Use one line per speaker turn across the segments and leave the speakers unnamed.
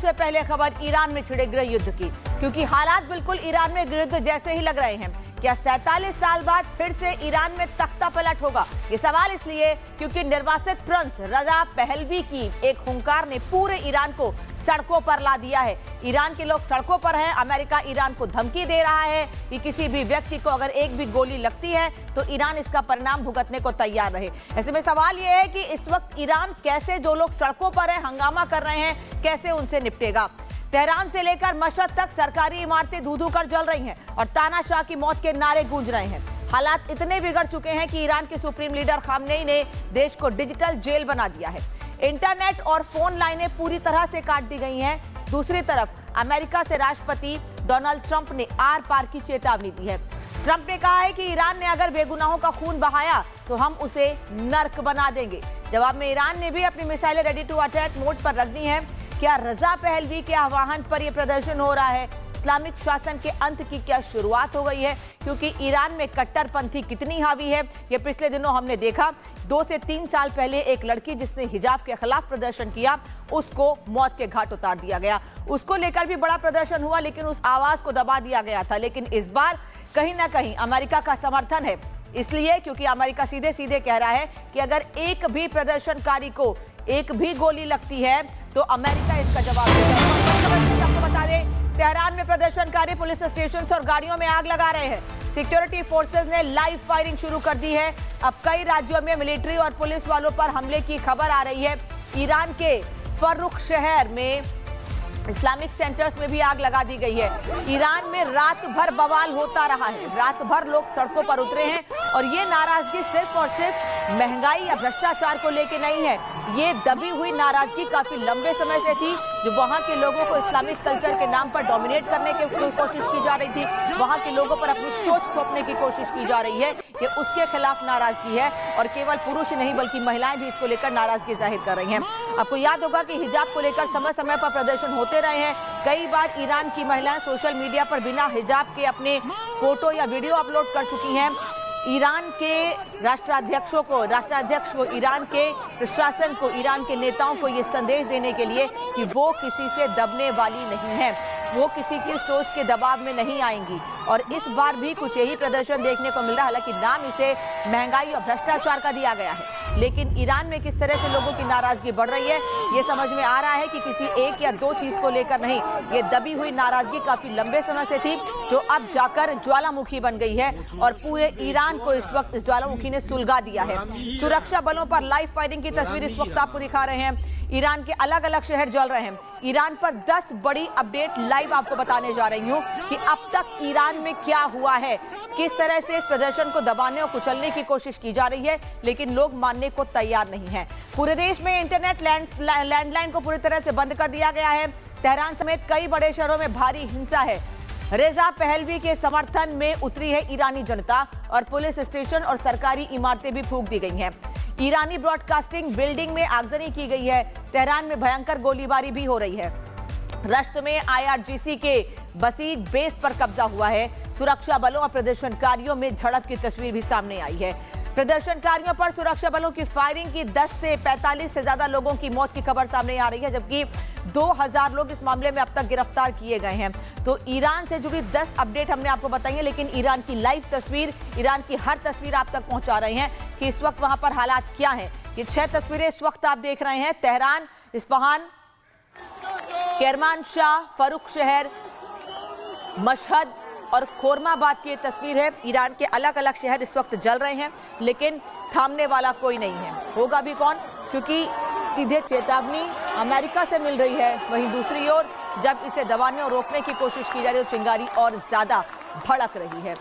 सबसे पहले खबर ईरान में छिड़े गृह युद्ध की, क्योंकि हालात बिल्कुल ईरान में गृह युद्ध जैसे ही लग रहे हैं। क्या 47 साल बाद फिर से ईरान में तख्ता पलट होगा? ये सवाल इसलिए क्योंकि निर्वासित प्रिंस रजा पहलवी की एक हुंकार ने पूरे ईरान को सड़कों पर ला दिया है। ईरान के लोग सड़कों पर हैं। अमेरिका ईरान को धमकी दे रहा है कि किसी भी व्यक्ति को अगर एक भी गोली लगती है तो ईरान इसका परिणाम भुगतने को तैयार रहे। ऐसे में सवाल यह है कि इस वक्त ईरान कैसे, जो लोग सड़कों पर हैं, हंगामा कर रहे हैं, कैसे उनसे निपटेगा? तेहरान से लेकर मशहद तक सरकारी इमारतें धू-धू कर जल रही हैं और तानाशाह की मौत के नारे गूंज रहे हैं। हालात इतने बिगड़ चुके हैं कि ईरान के सुप्रीम लीडर खामनेई ने देश को डिजिटल जेल बना दिया है। इंटरनेट और फोन लाइनें पूरी तरह से काट दी गई हैं। दूसरी तरफ अमेरिका से राष्ट्रपति डोनाल्ड ट्रंप ने आर पार की चेतावनी दी है। ट्रंप ने कहा है कि ईरान ने अगर बेगुनाहों का खून बहाया तो हम उसे नर्क बना देंगे। जवाब में ईरान ने भी अपनी मिसाइलें रेडी टू अटैक मोड पर रख दी हैं। क्या रजा पहलवी के आह्वान पर यह प्रदर्शन हो रहा है? इस्लामिक शासन के अंत की क्या शुरुआत हो गई है? क्योंकि ईरान में कट्टरपंथी कितनी हावी है ये पिछले दिनों हमने देखा। 2 से 3 साल पहले एक लड़की जिसने हिजाब के खिलाफ प्रदर्शन किया, उसको मौत के घाट उतार दिया गया। उसको लेकर भी बड़ा प्रदर्शन हुआ, लेकिन उस आवाज को दबा दिया गया था। लेकिन इस बार कहीं ना कहीं अमेरिका का समर्थन है, इसलिए क्योंकि अमेरिका सीधे सीधे कह रहा है कि अगर एक भी प्रदर्शनकारी को एक भी गोली लगती है तो अमेरिका इसका जवाब देगा। आपको बता दें, तेहरान में प्रदर्शनकारी पुलिस स्टेशन और गाड़ियों में आग लगा रहे हैं। सिक्योरिटी फोर्सेस ने लाइव फायरिंग शुरू कर दी है। अब कई राज्यों में मिलिट्री और पुलिस वालों पर हमले की खबर आ रही है। ईरान के फर्रुख शहर में इस्लामिक सेंटर्स में भी आग लगा दी गई है। ईरान में रात भर बवाल होता रहा है। रात भर लोग सड़कों पर उतरे हैं और ये नाराजगी सिर्फ और सिर्फ महंगाई या भ्रष्टाचार को लेकर नहीं है। ये दबी हुई नाराजगी काफी लंबे समय से थी, जो वहां के लोगों को इस्लामिक कल्चर के नाम पर डोमिनेट करने की कोशिश की जा रही थी, वहां के लोगों पर अपनी सोच थोपने की कोशिश की जा रही है। ये उसके खिलाफ नाराजगी है और केवल पुरुष नहीं बल्कि महिलाएं भी इसको लेकर नाराजगी जाहिर कर रही हैं। आपको याद होगा कि हिजाब को लेकर समय समय पर प्रदर्शन होते रहे हैं। कई बार ईरान की महिलाएं सोशल मीडिया पर बिना हिजाब के अपने फोटो या वीडियो अपलोड कर चुकी हैं। ईरान के राष्ट्राध्यक्ष को, ईरान के प्रशासन को, ईरान के नेताओं को ये संदेश देने के लिए कि वो किसी से दबने वाली नहीं है, वो किसी की सोच के दबाव में नहीं आएंगी। और इस बार भी कुछ यही प्रदर्शन देखने को मिल रहा है। हालांकि नाम इसे महंगाई और भ्रष्टाचार का दिया गया है, लेकिन ईरान में किस तरह से लोगों की नाराजगी बढ़ रही है ये समझ में आ रहा है कि किसी एक या दो चीज को लेकर नहीं, ये दबी हुई नाराजगी काफी लंबे समय से थी, जो अब जाकर ज्वालामुखी बन गई है और पूरे ईरान को इस वक्त इस ज्वालामुखी ने सुलगा दिया है। सुरक्षा बलों पर लाइव फायरिंग की तस्वीर इस वक्त आपको दिखा रहे हैं। ईरान के अलग अलग शहर जल रहे हैं। ईरान पर 10 बड़ी अपडेट लाइव आपको बताने जा रही हूं कि अब तक ईरान में क्या हुआ है, किस तरह से प्रदर्शन को दबाने और कुचलने की कोशिश की जा रही है, लेकिन लोग मानने को तैयार नहीं हैं। पूरे देश में इंटरनेट लैंडलाइन को पूरी तरह से बंद कर दिया गया है। तेहरान समेत कई बड़े शहरों में भारी हिंसा है। रजा पहलवी के समर्थन में उतरी है ईरानी जनता और पुलिस स्टेशन और सरकारी इमारतें भी फूंक दी गई हैं। ईरानी ब्रॉडकास्टिंग बिल्डिंग में आगजनी की गई है। तेहरान में भयंकर गोलीबारी भी हो रही है। रश्त में IRGC के बसीज बेस पर कब्जा हुआ है। सुरक्षा बलों और प्रदर्शनकारियों में झड़प की तस्वीर भी सामने आई है। प्रदर्शनकारियों पर सुरक्षा बलों की फायरिंग की 10 से 45 से ज्यादा लोगों की मौत की खबर सामने आ रही है, जबकि 2000 लोग इस मामले में अब तक गिरफ्तार किए गए हैं। तो ईरान से जुड़ी 10 अपडेट हमने आपको बताई है, लेकिन ईरान की लाइव तस्वीर, ईरान की हर तस्वीर आप तक पहुंचा रहे हैं कि इस वक्त वहां पर हालात क्या हैं। ये 6 तस्वीरें इस वक्त आप देख रहे हैं। तेहरान, इस्फहान, केरमानशाह, फर्रुख शहर, मशहद और खोरमाबाद की तस्वीर है। ईरान के अलग अलग शहर इस वक्त जल रहे हैं, लेकिन थामने वाला कोई नहीं है। होगा भी कौन, क्योंकि सीधे चेतावनी अमेरिका से मिल रही है। वहीं दूसरी ओर जब इसे दबाने और रोकने की कोशिश की जा रही है तो चिंगारी और ज्यादा भड़क रही है।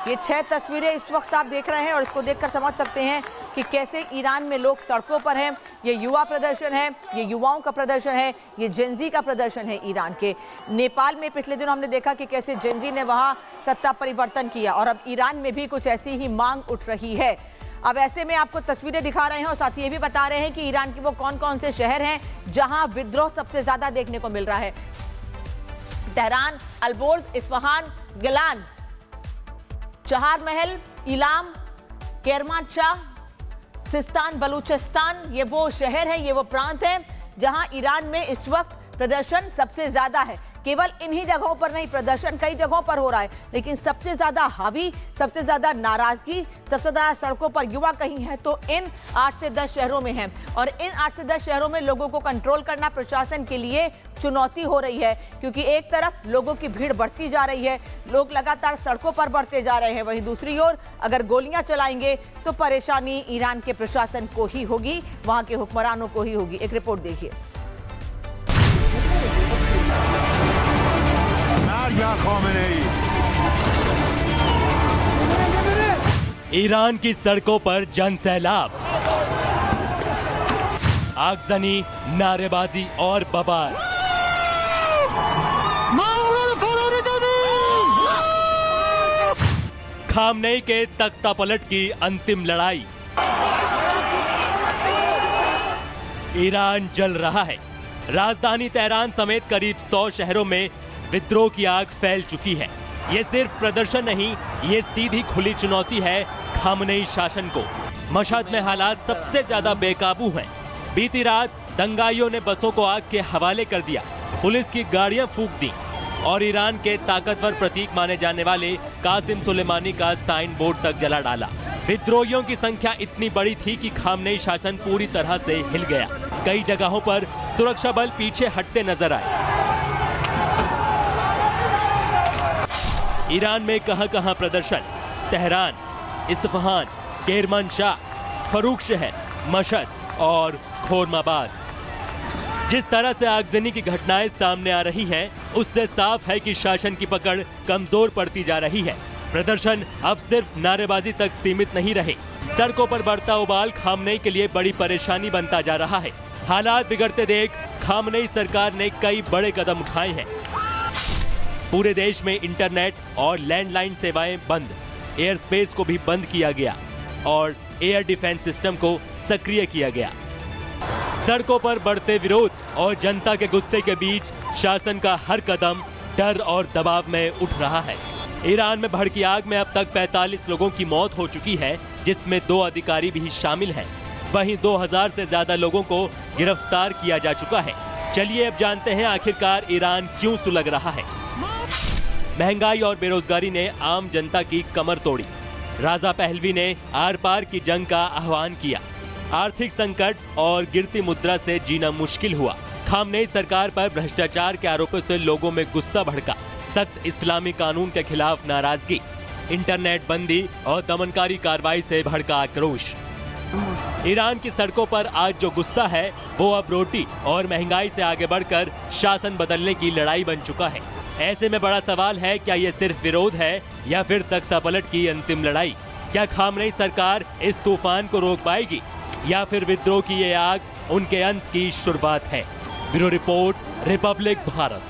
ये 6 तस्वीरें इस वक्त आप देख रहे हैं और इसको देखकर समझ सकते हैं कि कैसे ईरान में लोग सड़कों पर हैं। ये युवा प्रदर्शन है, ये युवाओं का प्रदर्शन है, ये जेनजी का प्रदर्शन है ईरान के। नेपाल में पिछले दिनों हमने देखा कि कैसे जेनजी ने वहां सत्ता परिवर्तन किया और अब ईरान में भी कुछ ऐसी ही मांग उठ रही है। अब ऐसे में आपको तस्वीरें दिखा रहे हैं और साथ ही ये भी बता रहे हैं कि ईरान के वो कौन कौन से शहर हैं जहां विद्रोह सबसे ज्यादा देखने को मिल रहा है। तेहरान, अल्बोर्ज, इस्फहान, गिलान, चहार महल, इलाम, केरमानशाह, सिस्तान बलूचिस्तान, ये वो शहर है, ये वो प्रांत है जहां ईरान में इस वक्त प्रदर्शन सबसे ज्यादा है। केवल इन्हीं जगहों पर नहीं, प्रदर्शन कई जगहों पर हो रहा है, लेकिन सबसे ज्यादा हावी, सबसे ज्यादा नाराजगी, सबसे ज्यादा सड़कों पर युवा कहीं है तो इन 8 से 10 शहरों में है। और इन 8 से 10 शहरों में लोगों को कंट्रोल करना प्रशासन के लिए चुनौती हो रही है, क्योंकि एक तरफ लोगों की भीड़ बढ़ती जा रही है, लोग लगातार सड़कों पर बढ़ते जा रहे हैं, वहीं दूसरी ओर अगर गोलियां चलाएंगे तो परेशानी ईरान के प्रशासन को ही होगी, वहां के हुक्मरानों को ही होगी। एक रिपोर्ट देखिए।
ईरान की सड़कों पर जन सैलाब, आगजनी, नारेबाजी और बवाल। खामनेई के तख्ता पलट की अंतिम लड़ाई। ईरान जल रहा है। राजधानी तेहरान समेत करीब 100 शहरों में विद्रोह की आग फैल चुकी है। ये सिर्फ प्रदर्शन नहीं, ये सीधी खुली चुनौती है खामनेई शासन को। मशहद में हालात सबसे ज्यादा बेकाबू हैं। बीती रात दंगाइयों ने बसों को आग के हवाले कर दिया, पुलिस की गाड़ियां फूंक दी और ईरान के ताकतवर प्रतीक माने जाने वाले कासिम सुलेमानी का साइन बोर्ड तक जला डाला। विद्रोहियों की संख्या इतनी बड़ी थी कि खामनेई शासन पूरी तरह से हिल गया। कई जगहों पर सुरक्षा बल पीछे हटते नजर आए। ईरान में कहां-कहां प्रदर्शन। तेहरान, इस्फहान, केरमानशाह, फरूख शहर, मशहद और खोरमाबाद। जिस तरह से आगजनी की घटनाएं सामने आ रही हैं, उससे साफ है कि शासन की पकड़ कमजोर पड़ती जा रही है। प्रदर्शन अब सिर्फ नारेबाजी तक सीमित नहीं रहे। सड़कों पर बढ़ता उबाल खामनेई के लिए बड़ी परेशानी बनता जा रहा है। हालात बिगड़ते देख खामनेई सरकार ने कई बड़े कदम उठाए हैं। पूरे देश में इंटरनेट और लैंडलाइन सेवाएं बंद, एयर स्पेस को भी बंद किया गया और एयर डिफेंस सिस्टम को सक्रिय किया गया। सड़कों पर बढ़ते विरोध और जनता के गुस्से के बीच शासन का हर कदम डर और दबाव में उठ रहा है। ईरान में भड़की आग में अब तक 45 लोगों की मौत हो चुकी है, जिसमें 2 अधिकारी भी शामिल हैं। वहीं 2000 से ज्यादा लोगों को गिरफ्तार किया जा चुका है। चलिए अब जानते हैं आखिरकार ईरान क्यों सुलग रहा है। महंगाई और बेरोजगारी ने आम जनता की कमर तोड़ी। राजा पहलवी ने आर पार की जंग का आह्वान किया। आर्थिक संकट और गिरती मुद्रा से जीना मुश्किल हुआ। खामनेई सरकार पर भ्रष्टाचार के आरोपों से लोगों में गुस्सा भड़का। सख्त इस्लामी कानून के खिलाफ नाराजगी, इंटरनेट बंदी और दमनकारी कार्रवाई से भड़का आक्रोश। ईरान की सड़कों पर आज जो गुस्सा है, वो अब रोटी और महंगाई से आगे बढ़कर शासन बदलने की लड़ाई बन चुका है। ऐसे में बड़ा सवाल है, क्या ये सिर्फ विरोध है या फिर तख्तापलट की अंतिम लड़ाई? क्या खामनेई सरकार इस तूफान को रोक पाएगी या फिर विद्रोह की ये आग उनके अंत की शुरुआत है? Bureau report, Republic Bharat.